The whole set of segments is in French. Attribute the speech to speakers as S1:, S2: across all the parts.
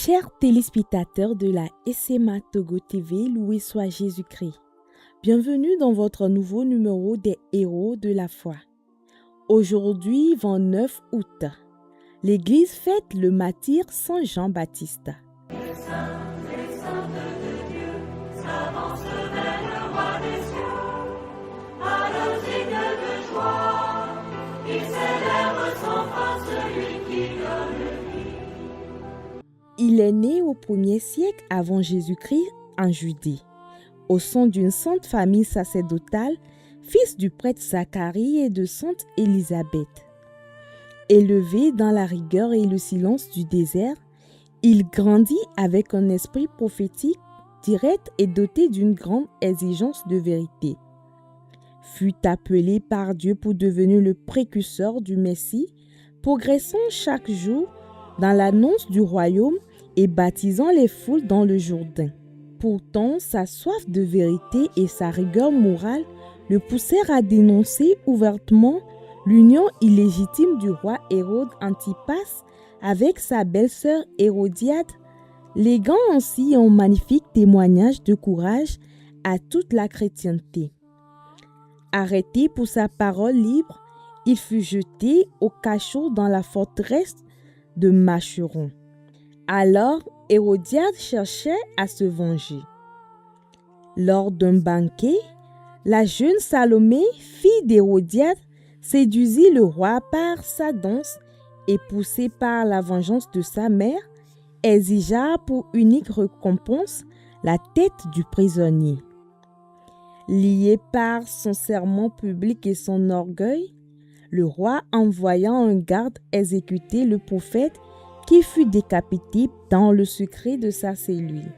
S1: Chers téléspectateurs de la SMA Togo TV, loué soit Jésus-Christ. Bienvenue dans votre nouveau numéro des Héros de la foi. Aujourd'hui, 29 août, l'Église fête le martyr Saint Jean-Baptiste. Il est né au 1er siècle avant Jésus-Christ en Judée, au sein d'une sainte famille sacerdotale, fils du prêtre Zacharie et de sainte Élisabeth. Élevé dans la rigueur et le silence du désert, il grandit avec un esprit prophétique direct et doté d'une grande exigence de vérité. Fut appelé par Dieu pour devenir le précurseur du Messie, progressant chaque jour dans l'annonce du royaume et baptisant les foules dans le Jourdain. Pourtant, sa soif de vérité et sa rigueur morale le poussèrent à dénoncer ouvertement l'union illégitime du roi Hérode Antipas avec sa belle-sœur Hérodiade, léguant ainsi un magnifique témoignage de courage à toute la chrétienté. Arrêté pour sa parole libre, il fut jeté au cachot dans la forteresse de Macheron. Alors, Hérodiade cherchait à se venger. Lors d'un banquet, la jeune Salomé, fille d'Hérodiade, séduisit le roi par sa danse et, poussée par la vengeance de sa mère, exigea pour unique récompense la tête du prisonnier. Lié par son serment public et son orgueil, le roi envoya un garde exécuter le prophète qui fut décapité dans le secret de sa cellule.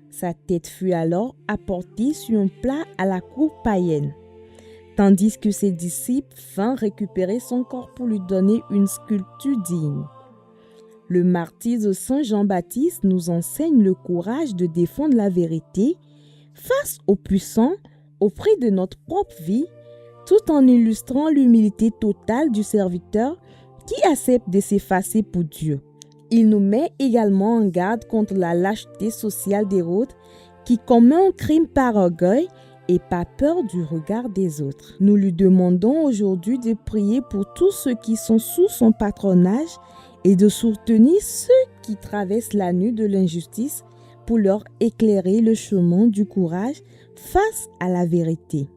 S1: Sa tête fut alors apportée sur un plat à la cour païenne, tandis que ses disciples vinrent récupérer son corps pour lui donner une sculpture digne. Le martyr de Saint Jean-Baptiste nous enseigne le courage de défendre la vérité face aux puissants auprès de notre propre vie, tout en illustrant l'humilité totale du serviteur qui accepte de s'effacer pour Dieu. Il nous met également en garde contre la lâcheté sociale d'Hérode qui commet un crime par orgueil et par peur du regard des autres. Nous lui demandons aujourd'hui de prier pour tous ceux qui sont sous son patronage et de soutenir ceux qui traversent la nuit de l'injustice pour leur éclairer le chemin du courage face à la vérité.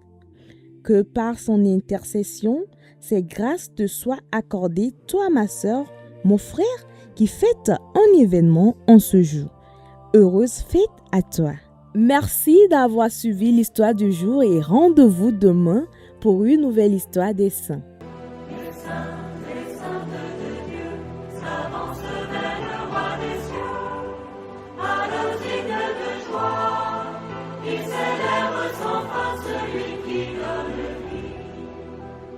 S1: Que par son intercession, ces grâces te soient accordées, toi ma sœur, mon frère, qui fête un événement en ce jour. Heureuse fête à toi. Merci d'avoir suivi l'histoire du jour et rendez-vous demain pour une nouvelle histoire des saints.